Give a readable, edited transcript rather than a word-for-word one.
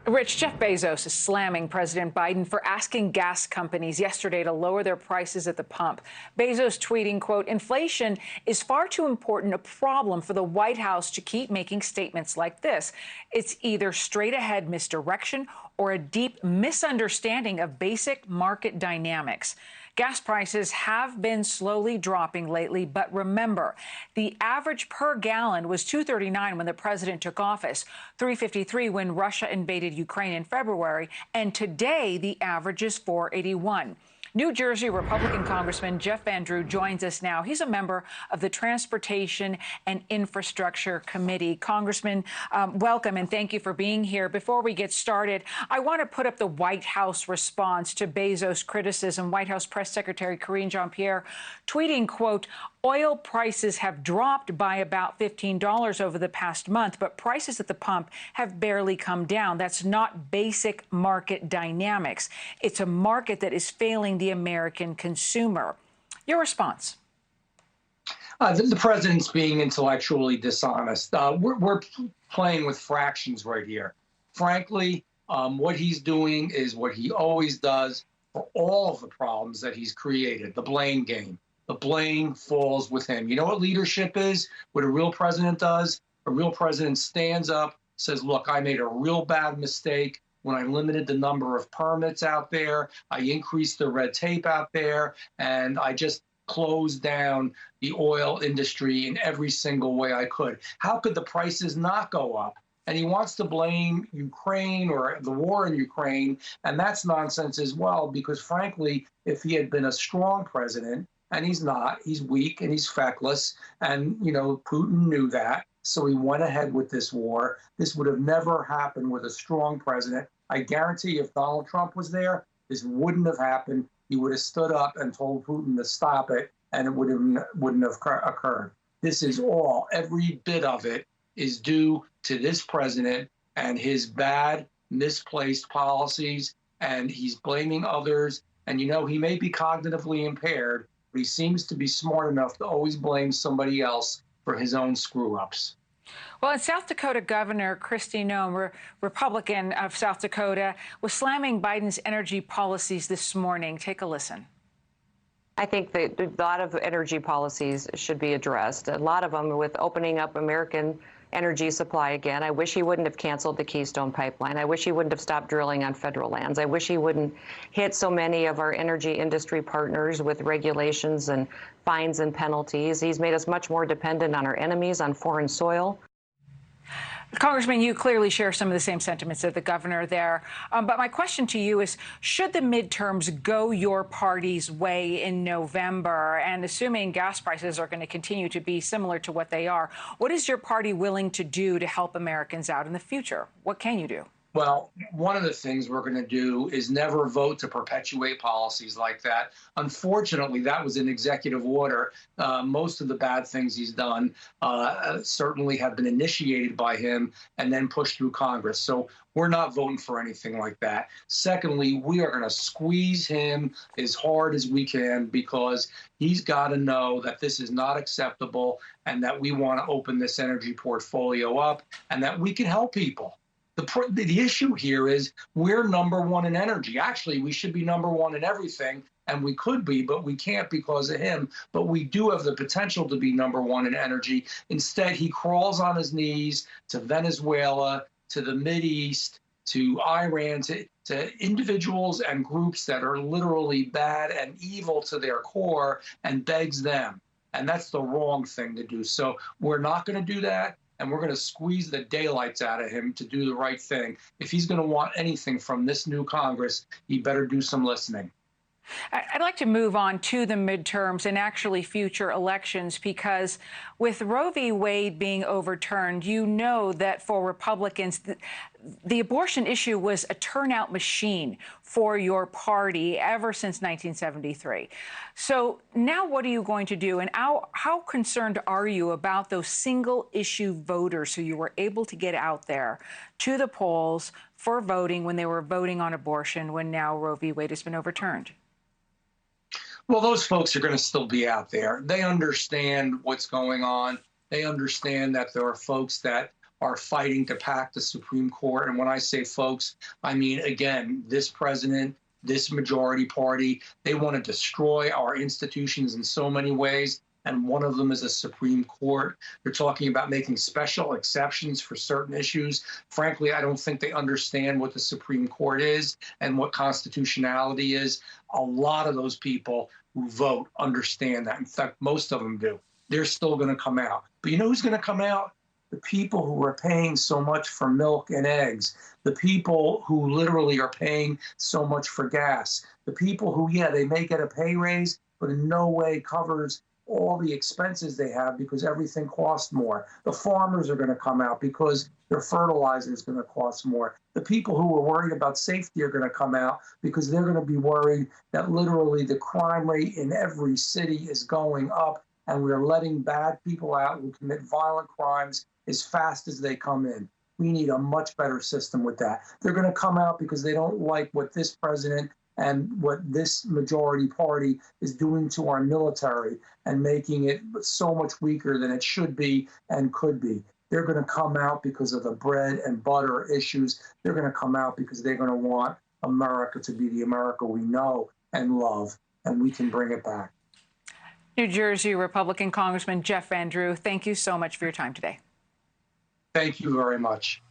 Rich, Jeff Bezos is slamming President Biden for asking gas companies yesterday to lower their prices at the pump. Bezos tweeting, quote, "Inflation is far too important a problem for the White House to keep making statements like this. It's either straight ahead misdirection or a deep misunderstanding of basic market dynamics." Gas prices have been slowly dropping lately, but remember, the average per gallon was $2.39 when the president took office, $3.53 when Russia invaded Ukraine in February, and today the average is $4.81. New Jersey Republican Congressman Jeff Van Drew joins us now. He's a member of the Transportation and Infrastructure Committee. Congressman, welcome and thank you for being here. Before we get started, I want to put up the White House response to Bezos' criticism. White House Press Secretary Karine Jean-Pierre tweeting, quote, "Oil prices have dropped by about $15 over the past month, but prices at the pump have barely come down. That's not basic market dynamics. It's a market that is failing the American consumer." Your response? The president's being intellectually dishonest. We're playing with fractions right here. Frankly, what he's doing is what he always does for all of the problems that he's created, the blame game. The blame falls with him. You know what leadership is? What a real president does? A real president stands up, says, look, I made a real bad mistake when I limited the number of permits out there. I increased the red tape out there, and I just closed down the oil industry in every single way I could. How could the prices not go up? And he wants to blame Ukraine or the war in Ukraine, and that's nonsense as well, because frankly, if he had been a strong president, and he's not, he's weak and he's feckless, and, you know, Putin knew that, so he went ahead with this war. This would have never happened with a strong president. I guarantee if Donald Trump was there, this wouldn't have happened. He would have stood up and told Putin to stop it, and it wouldn't have occurred. This is all, every bit of it is due to this president and his bad, misplaced policies, and he's blaming others. And, you know, he may be cognitively impaired, but he seems to be smart enough to always blame somebody else for his own screw-ups. Well, in South Dakota, Governor Kristi Noem, Republican of South Dakota, was slamming Biden's energy policies this morning. Take a listen. I think that a lot of energy policies should be addressed, a lot of them with opening up American energy supply again. I wish he wouldn't have canceled the Keystone Pipeline. I wish he wouldn't have stopped drilling on federal lands. I wish he wouldn't hit so many of our energy industry partners with regulations and fines and penalties. He's made us much more dependent on our enemies, on foreign soil. Congressman, you clearly share some of the same sentiments of the governor there. But my question to you is, should the midterms go your party's way in November? And assuming gas prices are going to continue to be similar to what they are, what is your party willing to do to help Americans out in the future? What can you do? Well, one of the things we're going to do is never vote to perpetuate policies like that. Unfortunately, that was an executive order. Most of the bad things he's done certainly have been initiated by him and then pushed through Congress. So we're not voting for anything like that. Secondly, we are going to squeeze him as hard as we can, because he's got to know that this is not acceptable and that we want to open this energy portfolio up and that we can help people. The issue here is we're number one in energy. Actually, we should be number one in everything, and we could be, but we can't because of him. But we do have the potential to be number one in energy. Instead, he crawls on his knees to Venezuela, to the Mideast, to Iran, to individuals and groups that are literally bad and evil to their core, and begs them. And that's the wrong thing to do. So we're not going to do that. And we're going to squeeze the daylights out of him to do the right thing. If he's going to want anything from this new Congress, he better do some listening. I'd like to move on to the midterms and actually future elections, because with Roe v. Wade being overturned, you know that for Republicans, the abortion issue was a turnout machine for your party ever since 1973. So now what are you going to do? And how concerned are you about those single issue voters who you were able to get out there to the polls for voting when they were voting on abortion, when now Roe v. Wade has been overturned? Well, those folks are going to still be out there. They understand what's going on. They understand that there are folks that are fighting to pack the Supreme Court. And when I say folks, I mean, again, this president, this majority party, they want to destroy our institutions in so many ways. And one of them is the Supreme Court. They're talking about making special exceptions for certain issues. Frankly, I don't think they understand what the Supreme Court is and what constitutionality is. A lot of those people who vote understand that. In fact, most of them do. They're still going to come out. But you know who's going to come out? The people who are paying so much for milk and eggs, the people who literally are paying so much for gas, the people who, yeah, they may get a pay raise, but in no way covers all the expenses they have because everything costs more. The farmers are going to come out because their fertilizer is going to cost more. The people who are worried about safety are going to come out because they're going to be worried that literally the crime rate in every city is going up, and we're letting bad people out who commit violent crimes as fast as they come in. We need a much better system with that. They're going to come out because they don't like what this president and what this majority party is doing to our military and making it so much weaker than it should be and could be. They're going to come out because of the bread and butter issues. They're going to come out because they're going to want America to be the America we know and love, and we can bring it back. New Jersey Republican Congressman Jeff Van Drew, thank you so much for your time today. Thank you very much.